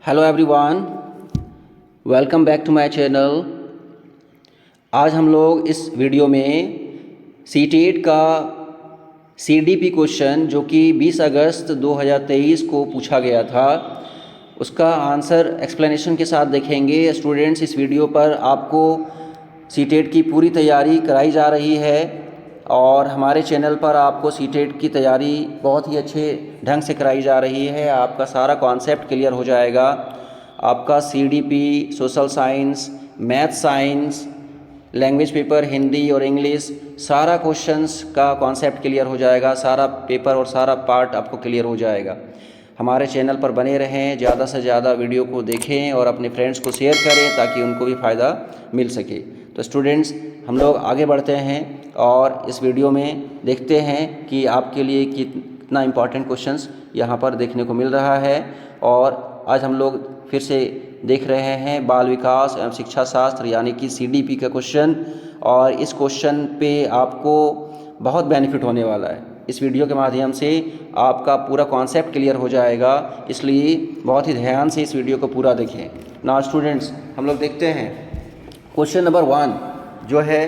Hello everyone, welcome back to my channel. आज हम लोग इस वीडियो में सीटेट का सीडीपी क्वेश्चन जो कि 20 अगस्त 2023 को पूछा गया था, उसका आंसर एक्सप्लेनेशन के साथ देखेंगे। स्टूडेंट्स, इस वीडियो पर आपको सीटेट की पूरी तैयारी कराई जा रही है और हमारे चैनल पर आपको सीटेट की तैयारी बहुत ही अच्छे ढंग से कराई जा रही है। आपका सारा कॉन्सेप्ट क्लियर हो जाएगा। आपका CDP, social science, math science, language paper Hindi और इंग्लिश, सारा क्वेश्चंस का कॉन्सेप्ट क्लियर हो जाएगा। सारा पेपर और सारा पार्ट आपको क्लियर हो जाएगा। हमारे चैनल पर बने रहें, ज़्यादा से ज़्यादा वीडियो को देखें और अपने फ्रेंड्स को शेयर करें ताकि उनको भी फ़ायदा मिल सके। तो स्टूडेंट्स, हम लोग आगे बढ़ते हैं और इस वीडियो में देखते हैं कि आपके लिए कितना इम्पॉर्टेंट क्वेश्चंस यहाँ पर देखने को मिल रहा है। और आज हम लोग फिर से देख रहे हैं बाल विकास एवं शिक्षा शास्त्र यानी कि सीडीपी का क्वेश्चन, और इस क्वेश्चन पे आपको बहुत बेनिफिट होने वाला है। इस वीडियो के माध्यम से आपका पूरा कॉन्सेप्ट क्लियर हो जाएगा, इसलिए बहुत ही ध्यान से इस वीडियो को पूरा देखें। नाउ स्टूडेंट्स, हम लोग देखते हैं क्वेश्चन नंबर 1 जो है।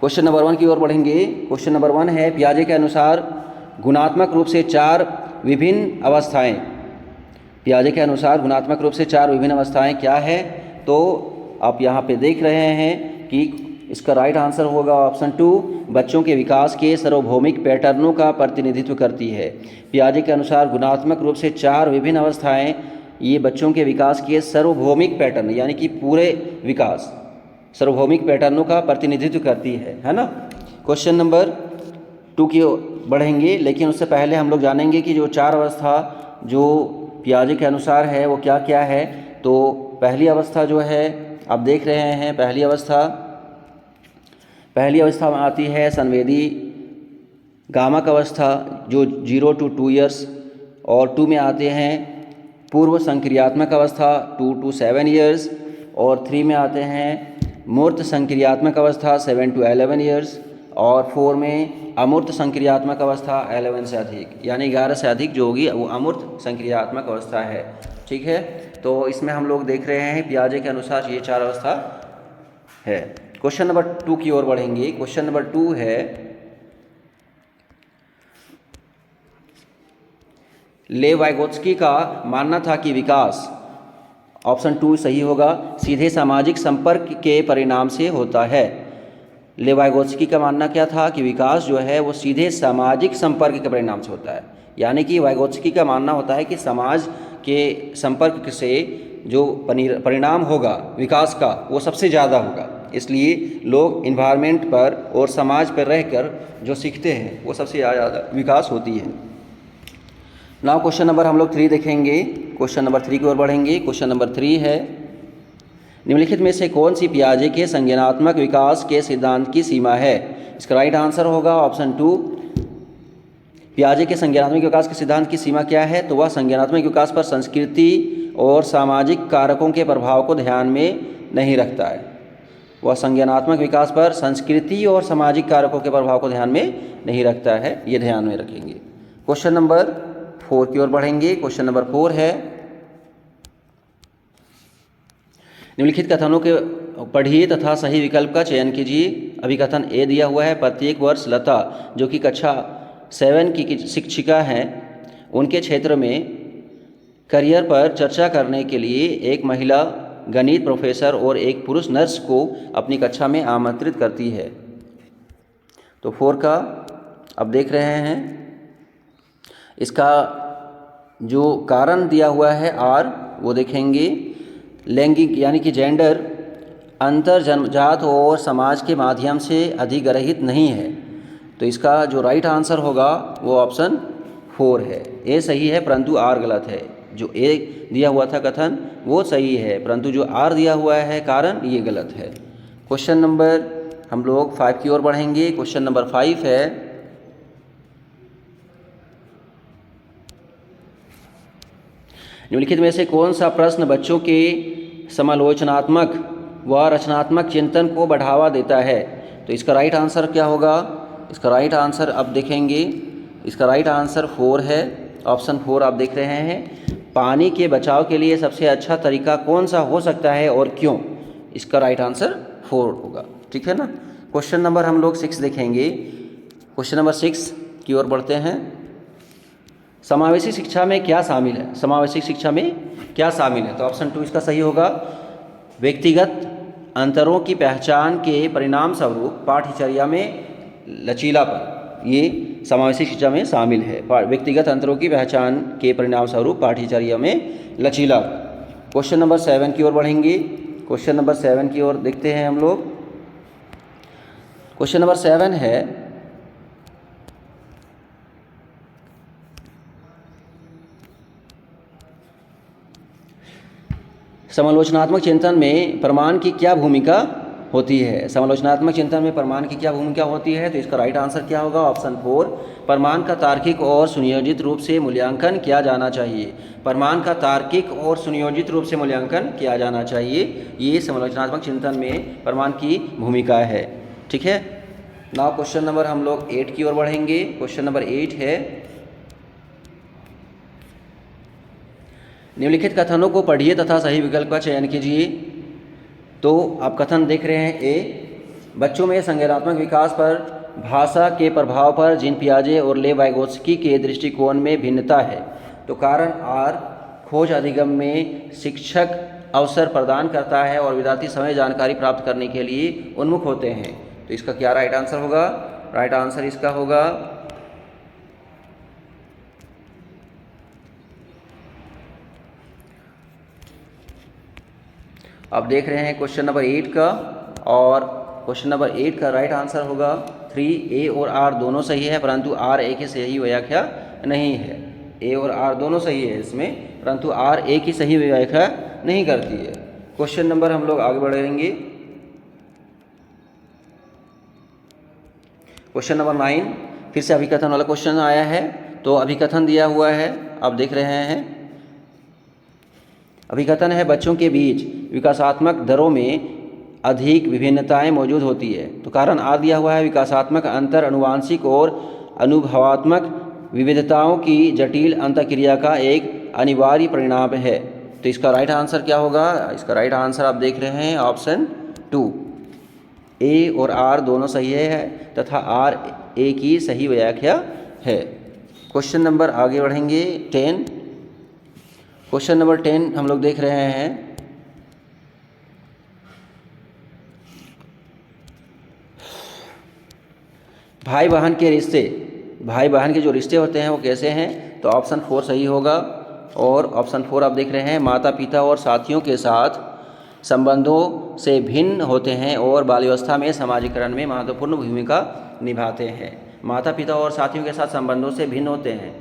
क्वेश्चन नंबर 1 की ओर बढ़ेंगे। क्वेश्चन नंबर 1 है, पियाजे के अनुसार गुणात्मक रूप से 4 विभिन्न अवस्थाएं। पियाजे के अनुसार गुणात्मक रूप से 4 विभिन्न अवस्थाएं क्या है? तो आप यहाँ पे देख रहे हैं कि इसका राइट आंसर होगा ऑप्शन 2, बच्चों के विकास के सार्वभौमिक पैटर्नों का प्रतिनिधित्व करती है। पियाजे के अनुसार गुणात्मक रूप से 4 विभिन्न अवस्थाएं ये बच्चों के विकास के सार्वभौमिक पैटर्न यानी कि पूरे विकास सार्वभौमिक पैटर्नों का प्रतिनिधित्व करती है ना। क्वेश्चन नंबर 2 की ओर बढ़ेंगे, लेकिन उससे पहले हम लोग जानेंगे कि जो 4 अवस्था जो पियाजे के अनुसार है वो क्या क्या है। तो पहली अवस्था जो है आप देख रहे हैं, पहली अवस्था में आती है संवेदी गामक अवस्था जो 0 to 2 ईयर्स, और 2 में आते हैं पूर्व संक्रियात्मक अवस्था 2 to 7 ईयर्स, और 3 में आते हैं मूर्त संक्रियात्मक अवस्था 7 to 11 ईयर्स, और 4 में अमूर्त संक्रियात्मक अवस्था 11 से अधिक यानी 11 से अधिक जो होगी वो अमूर्त संक्रियात्मक अवस्था है। ठीक है, तो इसमें हम लोग देख रहे हैं पियाजे के अनुसार ये 4 अवस्था है। क्वेश्चन नंबर 2 की ओर बढ़ेंगे। क्वेश्चन नंबर 2 है, लेव वाइगोत्स्की का मानना था कि विकास, ऑप्शन 2 सही होगा, सीधे सामाजिक संपर्क के परिणाम से होता है। लेव वाइगोत्स्की का मानना क्या था कि विकास जो है वो सीधे सामाजिक संपर्क के परिणाम से होता है। यानी कि वाइगोत्स्की का मानना होता है कि समाज के संपर्क से जो परिणाम होगा विकास का वो सबसे ज़्यादा होगा। इसलिए लोग इन्वायरमेंट पर और समाज पर रहकर जो सीखते हैं वो सबसे ज़्यादा विकास होती है। नाउ क्वेश्चन नंबर हम लोग 3 देखेंगे। क्वेश्चन नंबर 3 की ओर बढ़ेंगे। क्वेश्चन नंबर 3 है, निम्नलिखित में से कौन सी पियाजे के संज्ञानात्मक विकास के सिद्धांत की सीमा है? इसका राइट आंसर होगा ऑप्शन 2, पियाजे के संज्ञानात्मक विकास के सिद्धांत की सीमा क्या है? तो वह संज्ञानात्मक विकास पर संस्कृति और सामाजिक कारकों के प्रभाव को ध्यान में नहीं रखता है। वह संज्ञानात्मक विकास पर संस्कृति और सामाजिक कारकों के प्रभाव को ध्यान में नहीं रखता है, ये ध्यान में रखेंगे। क्वेश्चन नंबर 4 की ओर बढ़ेंगे। क्वेश्चन नंबर 4 है, निम्नलिखित कथनों के पढ़िए तथा सही विकल्प का चयन कीजिए। अभिकथन ए दिया हुआ है, प्रत्येक वर्ष लता जो कि कक्षा 7 की शिक्षिका हैं, उनके क्षेत्र में करियर पर चर्चा करने के लिए एक महिला गणित प्रोफेसर और एक पुरुष नर्स को अपनी कक्षा में आमंत्रित करती है। तो 4 का अब देख रहे हैं, इसका जो कारण दिया हुआ है आर वो देखेंगे। लैंगिक यानी कि जेंडर अंतर जनजात और समाज के माध्यम से अधिग्रहित नहीं है। तो इसका जो राइट आंसर होगा वो ऑप्शन 4 है। ए सही है परंतु आर गलत है। जो ए दिया हुआ था कथन वो सही है, परंतु जो आर दिया हुआ है कारण ये गलत है। क्वेश्चन नंबर हम लोग 5 की ओर बढ़ेंगे। क्वेश्चन नंबर 5 है, निम्नलिखित में से कौन सा प्रश्न बच्चों के समालोचनात्मक व रचनात्मक चिंतन को बढ़ावा देता है? तो इसका राइट आंसर क्या होगा? इसका राइट आंसर अब देखेंगे, इसका राइट आंसर 4 है, ऑप्शन 4 आप देख रहे हैं। पानी के बचाव के लिए सबसे अच्छा तरीका कौन सा हो सकता है और क्यों? इसका राइट आंसर 4 होगा। ठीक है ना। क्वेश्चन नंबर हम लोग 6 देखेंगे। क्वेश्चन नंबर 6 की ओर बढ़ते हैं। समावेशी शिक्षा में क्या शामिल है? समावेशी शिक्षा में क्या शामिल है? तो ऑप्शन 2 इसका सही होगा। व्यक्तिगत अंतरों की पहचान के परिणाम स्वरूप पाठ्यचर्या में लचीलापन, ये समावेशी शिक्षा में शामिल है। व्यक्तिगत अंतरों की पहचान के परिणाम स्वरूप पाठ्यचर्या में लचीलापन। क्वेश्चन नंबर 7 की ओर बढ़ेंगे। क्वेश्चन नंबर 7 की ओर देखते हैं हम लोग। क्वेश्चन नंबर 7 है, समालोचनात्मक चिंतन में प्रमाण की क्या भूमिका होती है? समालोचनात्मक चिंतन में प्रमाण की क्या भूमिका होती है? तो इसका राइट आंसर क्या होगा? ऑप्शन 4, प्रमाण का तार्किक और सुनियोजित रूप से मूल्यांकन किया जाना चाहिए। प्रमाण का तार्किक और सुनियोजित रूप से मूल्यांकन किया जाना चाहिए, ये समालोचनात्मक चिंतन में प्रमाण की भूमिका है। ठीक है। नाउ क्वेश्चन नंबर हम लोग 8 की ओर बढ़ेंगे। क्वेश्चन नंबर 8 है, निम्नलिखित कथनों को पढ़िए तथा सही विकल्प का चयन कीजिए। तो आप कथन देख रहे हैं। ए, बच्चों में संज्ञानात्मक विकास पर भाषा के प्रभाव पर जीन पियाजे और ले वाइगोत्स्की के दृष्टिकोण में भिन्नता है। तो कारण आर, खोज अधिगम में शिक्षक अवसर प्रदान करता है और विद्यार्थी समय जानकारी प्राप्त करने के लिए उन्मुख होते हैं। तो इसका क्या राइट आंसर होगा? राइट आंसर इसका होगा आप देख रहे हैं क्वेश्चन नंबर 8 का, और क्वेश्चन नंबर 8 का राइट आंसर होगा 3। ए और आर दोनों सही है, परंतु आर ए की सही व्याख्या नहीं है। ए और आर दोनों सही है इसमें, परंतु आर ए की सही व्याख्या नहीं करती है। क्वेश्चन नंबर हम लोग आगे बढ़ेंगे। क्वेश्चन नंबर 9 फिर से अभिकथन वाला क्वेश्चन आया है। तो अभिकथन दिया हुआ है, आप देख रहे हैं। अभिकथन है, बच्चों के बीच विकासात्मक दरों में अधिक विभिन्नताएं मौजूद होती है। तो कारण आ दिया हुआ है, विकासात्मक अंतर अनुवांशिक और अनुभवात्मक विविधताओं की जटिल अंतःक्रिया का एक अनिवार्य परिणाम है। तो इसका राइट आंसर क्या होगा? इसका राइट आंसर आप देख रहे हैं ऑप्शन 2। ए और आर दोनों सही है तथा आर ए की सही व्याख्या है। क्वेश्चन नंबर आगे बढ़ेंगे 10। क्वेश्चन नंबर 10 हम लोग देख रहे हैं। भाई बहन के रिश्ते, भाई बहन के जो रिश्ते होते हैं वो कैसे हैं? तो ऑप्शन 4 सही होगा। और ऑप्शन 4 आप देख रहे हैं, माता पिता और साथियों के साथ संबंधों से भिन्न होते हैं और बाल्यावस्था में समाजीकरण में महत्वपूर्ण भूमिका निभाते हैं। माता पिता और साथियों के साथ संबंधों से भिन्न होते हैं।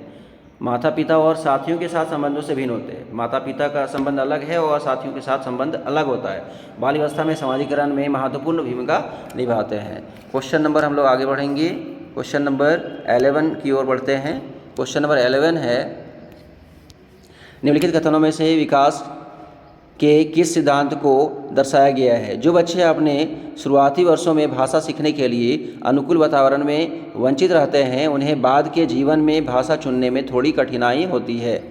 माता पिता और साथियों के साथ संबंधों से भिन्न होते हैं। माता पिता का संबंध अलग है और साथियों के साथ संबंध अलग होता है। बाल्यावस्था में समाजीकरण में महत्वपूर्ण भूमिका निभाते हैं। क्वेश्चन नंबर हम लोग आगे बढ़ेंगे। क्वेश्चन नंबर 11 की ओर बढ़ते हैं। क्वेश्चन नंबर 11 है, निम्नलिखित कथनों में से विकास के किस सिद्धांत को दर्शाया गया है? जो बच्चे अपने शुरुआती वर्षों में भाषा सीखने के लिए अनुकूल वातावरण में वंचित रहते हैं, उन्हें बाद के जीवन में भाषा चुनने में थोड़ी कठिनाई होती है।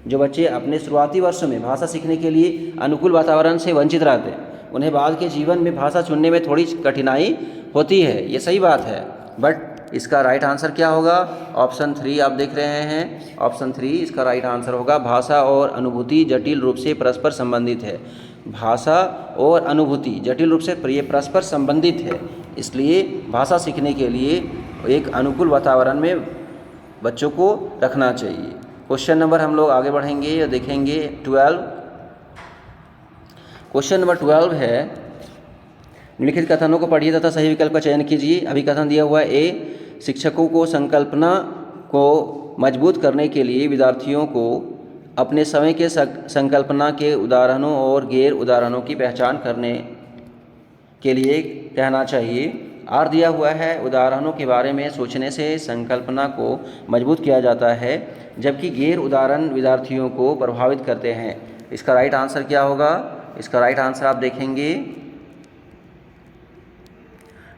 जो बच्चे अपने शुरुआती वर्षों में भाषा सीखने के लिए अनुकूल वातावरण से वंचित रहते हैं, उन्हें बाद के जीवन में भाषा चुनने में थोड़ी कठिनाई होती है। ये सही बात है, बट इसका राइट आंसर क्या होगा? ऑप्शन 3 आप देख रहे हैं। ऑप्शन 3 इसका राइट आंसर होगा। भाषा और अनुभूति जटिल रूप से परस्पर संबंधित है। भाषा और अनुभूति जटिल रूप से परस्पर संबंधित है, इसलिए भाषा सीखने के लिए एक अनुकूल वातावरण में बच्चों को रखना चाहिए। क्वेश्चन नंबर हम लोग आगे बढ़ेंगे और देखेंगे 12। क्वेश्चन नंबर 12 है, निम्नलिखित कथनों को पढ़िए तथा सही विकल्प का चयन कीजिए। अभी कथन दिया हुआ है, ए, शिक्षकों को संकल्पना को मजबूत करने के लिए विद्यार्थियों को अपने समय के संकल्पना के उदाहरणों और गैर उदाहरणों की पहचान करने के लिए कहना चाहिए। आर दिया हुआ है, उदाहरणों के बारे में सोचने से संकल्पना को मजबूत किया जाता है, जबकि गैर उदाहरण विद्यार्थियों को प्रभावित करते हैं। इसका राइट आंसर क्या होगा? इसका राइट आंसर आप देखेंगे।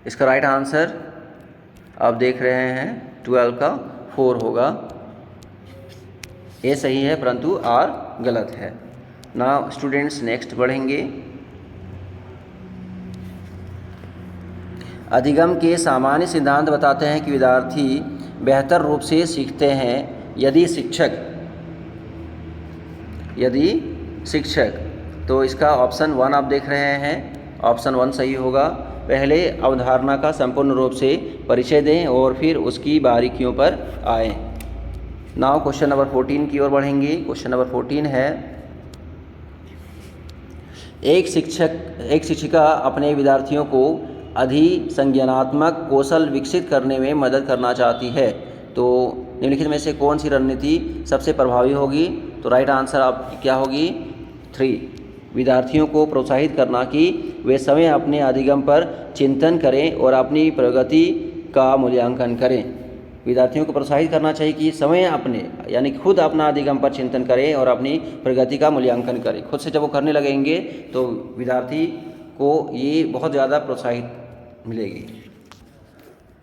इसका राइट आंसर आप देख रहे हैं 12 का 4 होगा। ए सही है परंतु आर गलत है। नाउ स्टूडेंट्स नेक्स्ट बढ़ेंगे। अधिगम के सामान्य सिद्धांत बताते हैं कि विद्यार्थी बेहतर रूप से सीखते हैं यदि शिक्षक तो इसका ऑप्शन 1 आप देख रहे हैं, ऑप्शन 1 सही होगा। पहले अवधारणा का संपूर्ण रूप से परिचय दें और फिर उसकी बारीकियों पर आएं। नाउ क्वेश्चन नंबर 14 की ओर बढ़ेंगे। क्वेश्चन नंबर 14 है, एक शिक्षिका अपने विद्यार्थियों को अधिसंज्ञानात्मक कौशल विकसित करने में मदद करना चाहती है, तो निम्नलिखित में से कौन सी रणनीति सबसे प्रभावी होगी? तो राइट आंसर आपकी क्या होगी? 3, विद्यार्थियों को प्रोत्साहित करना कि वे स्वयं अपने अधिगम पर चिंतन करें और अपनी प्रगति का मूल्यांकन करें। विद्यार्थियों को प्रोत्साहित करना चाहिए कि स्वयं अपने यानी खुद अपना अधिगम पर चिंतन करें और अपनी प्रगति का मूल्यांकन करें। खुद से जब वो करने लगेंगे तो विद्यार्थी को ये बहुत ज़्यादा प्रोत्साहित मिलेगी।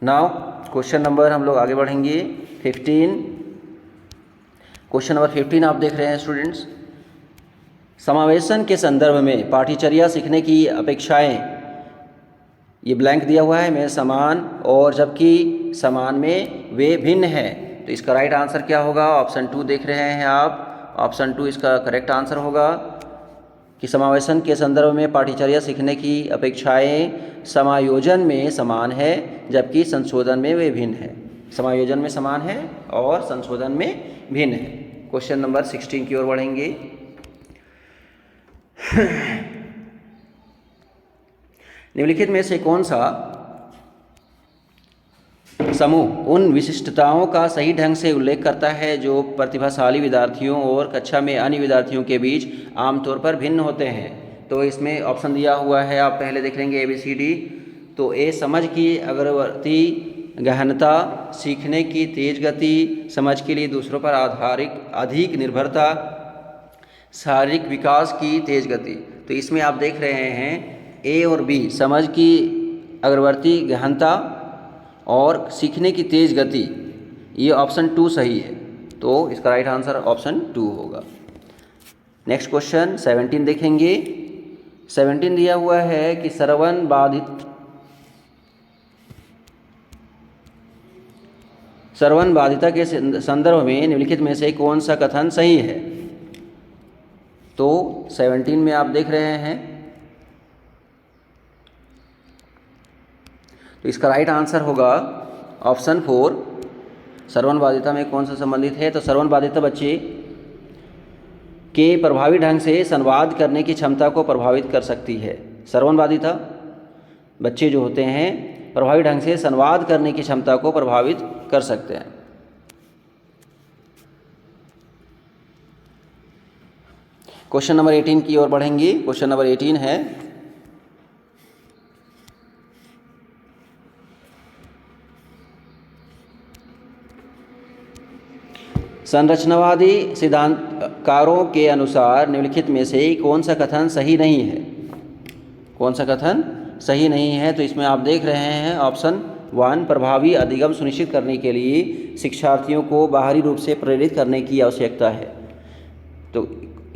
नाउ क्वेश्चन नंबर हम लोग आगे बढ़ेंगे 15। क्वेश्चन नंबर 15 आप देख रहे हैं स्टूडेंट्स। समावेशन के संदर्भ में पाठ्यचर्या सीखने की अपेक्षाएं, ये ब्लैंक दिया हुआ है में समान और जबकि समान में वे भिन्न हैं, तो इसका राइट आंसर क्या होगा? ऑप्शन 2 देख रहे हैं आप, ऑप्शन 2 इसका करेक्ट आंसर होगा कि समावेशन के संदर्भ में पाठ्यचर्या सीखने की अपेक्षाएं समायोजन में समान है जबकि संशोधन में वे भिन्न है। समायोजन में समान है और संशोधन में भिन्न है। क्वेश्चन नंबर 16 की ओर बढ़ेंगे। निम्नलिखित में से कौन सा समूह उन विशिष्टताओं का सही ढंग से उल्लेख करता है जो प्रतिभाशाली विद्यार्थियों और कक्षा में अन्य विद्यार्थियों के बीच आमतौर पर भिन्न होते हैं? तो इसमें ऑप्शन दिया हुआ है, आप पहले देख लेंगे ABCD। तो ए समझ की अग्रवर्ती गहनता, सीखने की तेज गति, समझ के लिए दूसरों पर आधारित अधिक निर्भरता, शारीरिक विकास की तेज गति। तो इसमें आप देख रहे हैं ए और बी, समझ की अग्रवर्ती गहनता और सीखने की तेज गति, ये ऑप्शन 2 सही है, तो इसका राइट आंसर ऑप्शन 2 होगा। नेक्स्ट क्वेश्चन 17 देखेंगे। 17 दिया हुआ है कि श्रवण बाधिता के संदर्भ में निम्नलिखित में से कौन सा कथन सही है? तो 17 में आप देख रहे हैं, तो इसका राइट आंसर होगा ऑप्शन 4। श्रवण बाधिता में कौन सा संबंधित है? तो श्रवण बाधिता बच्चे के प्रभावी ढंग से संवाद करने की क्षमता को प्रभावित कर सकती है। श्रवण बाधिता बच्चे जो होते हैं प्रभावी ढंग से संवाद करने की क्षमता को प्रभावित कर सकते हैं। क्वेश्चन नंबर 18 की ओर बढ़ेंगे। क्वेश्चन नंबर 18 है, संरचनावादी सिद्धांतकारों के अनुसार निम्नलिखित में से कौन सा कथन सही नहीं है? कौन सा कथन सही नहीं है? तो इसमें आप देख रहे हैं ऑप्शन 1, प्रभावी अधिगम सुनिश्चित करने के लिए शिक्षार्थियों को बाहरी रूप से प्रेरित करने की आवश्यकता है। तो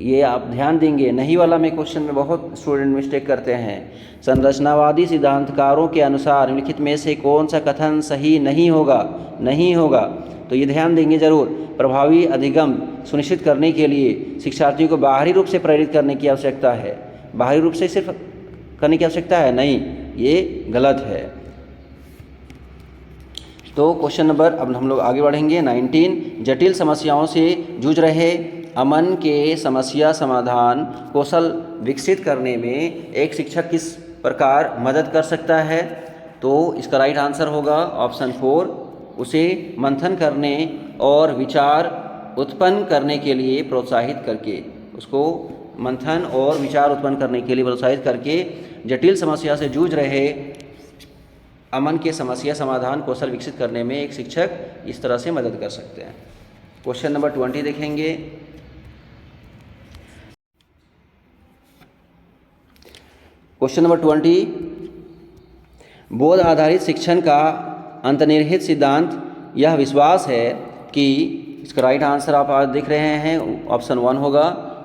ये आप ध्यान देंगे, नहीं वाला में क्वेश्चन में बहुत स्टूडेंट मिस्टेक करते हैं। संरचनावादी सिद्धांतकारों के अनुसार निम्नलिखित में से कौन सा कथन सही नहीं होगा, तो ये ध्यान देंगे जरूर। प्रभावी अधिगम सुनिश्चित करने के लिए शिक्षार्थियों को बाहरी रूप से प्रेरित करने की आवश्यकता है। बाहरी रूप से सिर्फ करने की आवश्यकता है, नहीं, ये गलत है। तो क्वेश्चन नंबर, अब हम लोग आगे बढ़ेंगे 19। जटिल समस्याओं से जूझ रहे अमन के समस्या समाधान कौशल विकसित करने में एक शिक्षक किस प्रकार मदद कर सकता है? तो इसका राइट आंसर होगा ऑप्शन 4, उसे मंथन करने और विचार उत्पन्न करने के लिए प्रोत्साहित करके, उसको मंथन और विचार उत्पन्न करने के लिए प्रोत्साहित करके जटिल समस्या से जूझ रहे अमन के समस्या समाधान कौशल विकसित करने में एक शिक्षक इस तरह से मदद कर सकते हैं। क्वेश्चन नंबर 20 देखेंगे। क्वेश्चन नंबर 20, बोध आधारित शिक्षण का अंतर्निहित सिद्धांत यह विश्वास है कि इसका राइट आंसर आप आज देख रहे हैं ऑप्शन 1 होगा।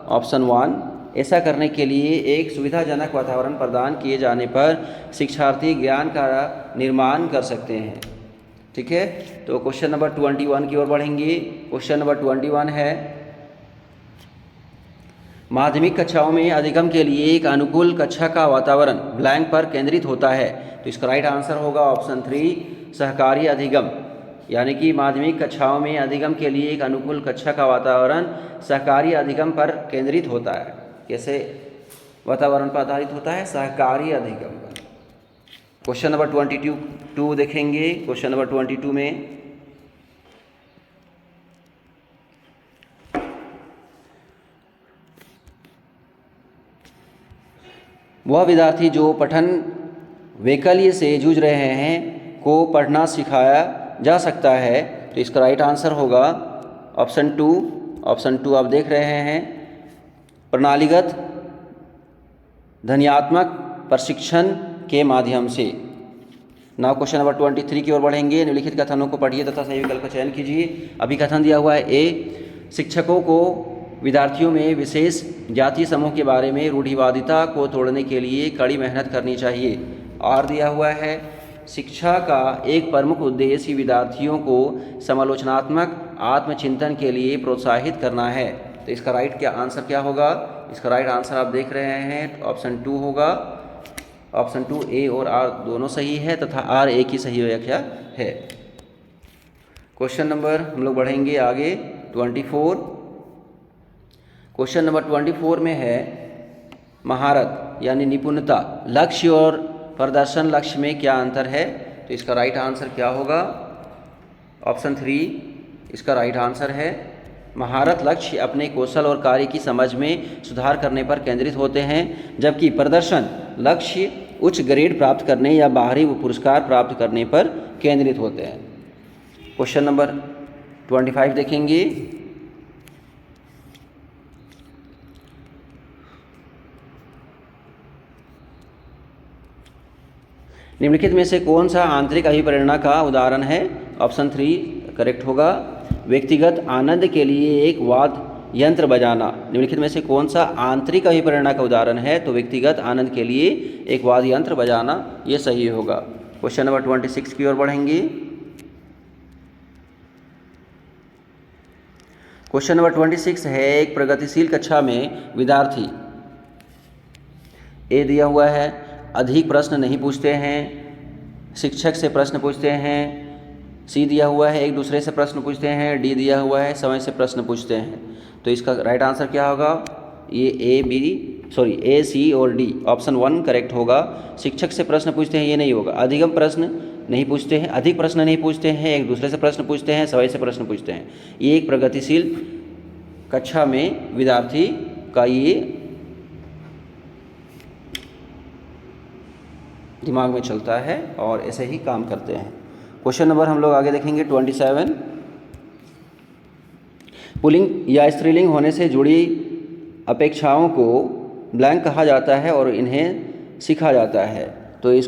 ऑप्शन 1, ऐसा करने के लिए एक सुविधाजनक वातावरण प्रदान किए जाने पर शिक्षार्थी ज्ञान का निर्माण कर सकते हैं। ठीक है, तो क्वेश्चन नंबर 21 की ओर बढ़ेंगे। क्वेश्चन नंबर 21 है, माध्यमिक कक्षाओं में अधिगम के लिए एक अनुकूल कक्षा का वातावरण ब्लैंक पर केंद्रित होता है। तो इसका राइट आंसर होगा ऑप्शन 3, सहकारी अधिगम। यानी कि माध्यमिक कक्षाओं में अधिगम के लिए एक अनुकूल कक्षा का वातावरण सहकारी अधिगम पर केंद्रित होता है। कैसे वातावरण पर आधारित होता है? सहकारी अधिगम पर। क्वेश्चन नंबर 22 देखेंगे। क्वेश्चन नंबर 22 में वह विद्यार्थी जो पठन वैकल्य से जूझ रहे हैं को पढ़ना सिखाया जा सकता है। तो इसका राइट आंसर होगा ऑप्शन 2। ऑप्शन 2 आप देख रहे हैं, प्रणालीगत ध्वन्यात्मक प्रशिक्षण के माध्यम से। नाउ क्वेश्चन नंबर 23 की ओर बढ़ेंगे। निम्नलिखित कथनों को पढ़िए तथा सही विकल्प का चयन कीजिए। अभी कथन दिया हुआ है, ए, शिक्षकों को विद्यार्थियों में विशेष जातीय समूह के बारे में रूढ़िवादिता को तोड़ने के लिए कड़ी मेहनत करनी चाहिए। आर दिया हुआ है, शिक्षा का एक प्रमुख उद्देश्य विद्यार्थियों को समालोचनात्मक आत्मचिंतन के लिए प्रोत्साहित करना है। तो इसका राइट क्या आंसर क्या होगा? इसका राइट आंसर आप देख रहे हैं ऑप्शन 2 होगा। ऑप्शन 2 ए और आर दोनों सही है तथा आर ए की सही व्याख्या है। क्वेश्चन नंबर हम लोग बढ़ेंगे आगे 24। क्वेश्चन नंबर 24 में है, महारत यानी निपुणता, लक्ष्य और प्रदर्शन लक्ष्य में क्या अंतर है? तो इसका राइट आंसर क्या होगा? ऑप्शन 3 इसका राइट आंसर है। महारत लक्ष्य अपने कौशल और कार्य की समझ में सुधार करने पर केंद्रित होते हैं, जबकि प्रदर्शन लक्ष्य उच्च ग्रेड प्राप्त करने या बाहरी पुरस्कार प्राप्त करने पर केंद्रित होते हैं। क्वेश्चन नंबर 25 देखेंगे। निम्नलिखित में से कौन सा आंतरिक अभिप्रेरणा का उदाहरण है? ऑप्शन 3 करेक्ट होगा। व्यक्तिगत आनंद के लिए एक वाद्य यंत्र बजाना। निम्नलिखित में से कौन सा आंतरिक अभिप्रेरणा का उदाहरण है? तो व्यक्तिगत आनंद के लिए एक वाद्य यंत्र बजाना, ये सही होगा। क्वेश्चन नंबर 26 की ओर बढ़ेंगे। क्वेश्चन नंबर 26 है, एक प्रगतिशील कक्षा में विद्यार्थी ए दिया हुआ है, अधिक प्रश्न नहीं पूछते हैं, शिक्षक से प्रश्न पूछते हैं। सी दिया हुआ है, एक दूसरे से प्रश्न पूछते हैं। डी दिया हुआ है, समय से प्रश्न पूछते हैं। तो इसका राइट आंसर क्या होगा? ये ए, सी और डी। ऑप्शन 1 करेक्ट होगा। शिक्षक से प्रश्न पूछते हैं, ये नहीं होगा। अधिगम प्रश्न नहीं पूछते हैं, अधिक प्रश्न नहीं पूछते हैं, एक दूसरे से प्रश्न पूछते हैं, समय से प्रश्न पूछते हैं। ये एक प्रगतिशील कक्षा में विद्यार्थी का ये दिमाग में चलता है और ऐसे ही काम करते हैं। क्वेश्चन नंबर हम लोग आगे देखेंगे 27। पुल्लिंग या स्त्रीलिंग होने से जुड़ी अपेक्षाओं को ब्लैंक कहा जाता है और इन्हें सीखा जाता है। तो ये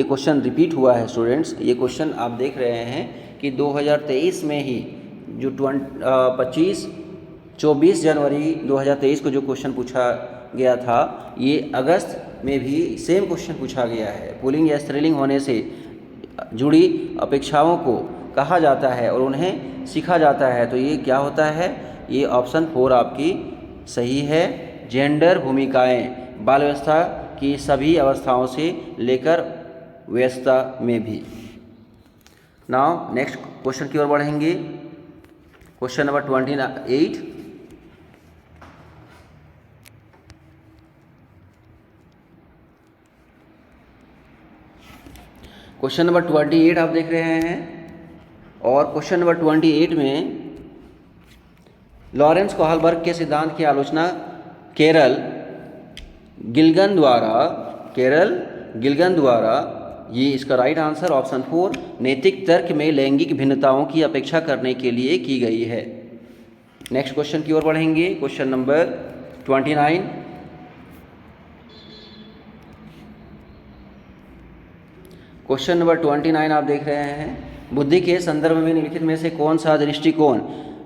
क्वेश्चन रिपीट हुआ है स्टूडेंट्स। ये क्वेश्चन आप देख रहे हैं कि 2023 में ही जो 24 जनवरी 2023 को जो क्वेश्चन पूछा गया था, ये अगस्त में भी सेम क्वेश्चन पूछा गया है। पुल्लिंग या स्त्रीलिंग होने से जुड़ी अपेक्षाओं को कहा जाता है और उन्हें सीखा जाता है। तो ये क्या होता है? ये ऑप्शन 4 आपकी सही है। जेंडर भूमिकाएं बाल्यावस्था की सभी अवस्थाओं से लेकर वयस्कता में भी। नाउ नेक्स्ट क्वेश्चन की ओर बढ़ेंगे। Question number 28। क्वेश्चन नंबर 28 आप देख रहे हैं और क्वेश्चन नंबर 28 में लॉरेंस कोहलबर्ग के सिद्धांत की आलोचना कैरल गिल्गन द्वारा ये इसका राइट आंसर ऑप्शन 4 नैतिक तर्क में लैंगिक भिन्नताओं की अपेक्षा करने के लिए की गई है। नेक्स्ट क्वेश्चन की ओर बढ़ेंगे। Question number 29। क्वेश्चन नंबर 29 आप देख रहे हैं, बुद्धि के संदर्भ में निम्नलिखित में से कौन सा दृष्टिकोण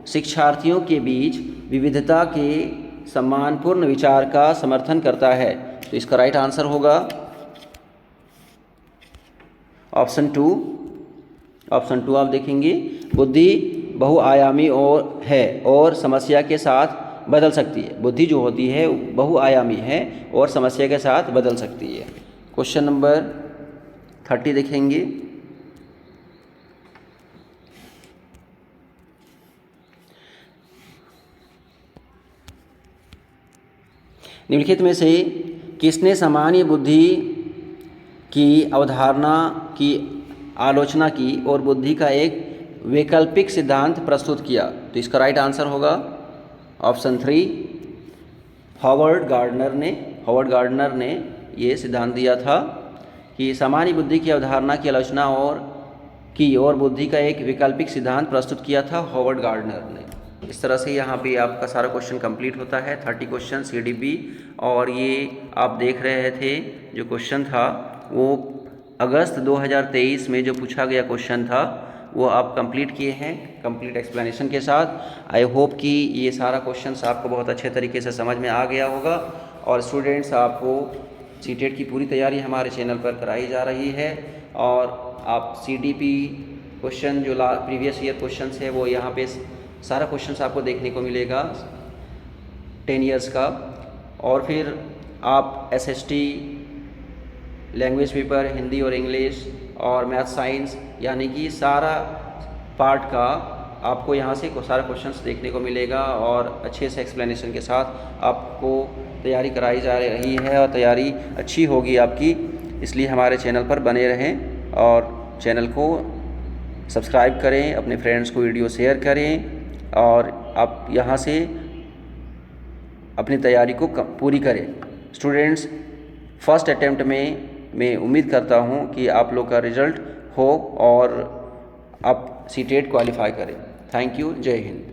शिक्षार्थियों के बीच विविधता के सम्मानपूर्ण विचार का समर्थन करता है। तो इसका राइट आंसर होगा ऑप्शन टू। ऑप्शन टू आप देखेंगे, बुद्धि बहुआयामी और समस्या के साथ बदल सकती है। बुद्धि जो होती है बहुआयामी है और समस्या के साथ बदल सकती है। क्वेश्चन नंबर 30 देखेंगे। निम्नलिखित में से किसने सामान्य बुद्धि की अवधारणा की आलोचना की और बुद्धि का एक वैकल्पिक सिद्धांत प्रस्तुत किया? तो इसका राइट आंसर होगा ऑप्शन 3, हॉवर्ड गार्डनर ने ये सिद्धांत दिया था कि सामान्य बुद्धि की अवधारणा की आलोचना और बुद्धि का एक वैकल्पिक सिद्धांत प्रस्तुत किया था हॉवर्ड गार्डनर ने। इस तरह से यहाँ पे आपका सारा क्वेश्चन कंप्लीट होता है। 30 क्वेश्चन CDP, और ये आप देख रहे थे जो क्वेश्चन था वो अगस्त 2023 में जो पूछा गया क्वेश्चन था वो आप कंप्लीट किए हैं कंप्लीट एक्सप्लेनेशन के साथ। आई होप कि ये सारा क्वेश्चंस आपको बहुत अच्छे तरीके से समझ में आ गया होगा। और स्टूडेंट्स, आपको सीटेट की पूरी तैयारी हमारे चैनल पर कराई जा रही है और आप CDP क्वेश्चन जो प्रीवियस ईयर क्वेश्चंस है वो यहाँ पे सारा क्वेश्चंस आपको देखने को मिलेगा 10 इयर्स का। और फिर आप SST लैंग्वेज पेपर हिंदी और इंग्लिश और मैथ साइंस यानी कि सारा पार्ट का आपको यहाँ से सारा क्वेश्चंस देखने को मिलेगा और अच्छे से एक्सप्लेनेशन के साथ आपको तैयारी कराई जा रही है और तैयारी अच्छी होगी आपकी। इसलिए हमारे चैनल पर बने रहें और चैनल को सब्सक्राइब करें, अपने फ्रेंड्स को वीडियो शेयर करें और आप यहाँ से अपनी तैयारी को पूरी करें। स्टूडेंट्स, फर्स्ट अटेम्प्ट में मैं उम्मीद करता हूँ कि आप लोग का रिज़ल्ट हो और आप सीटेट क्वालिफाई करें। Thank you. जय हिंद।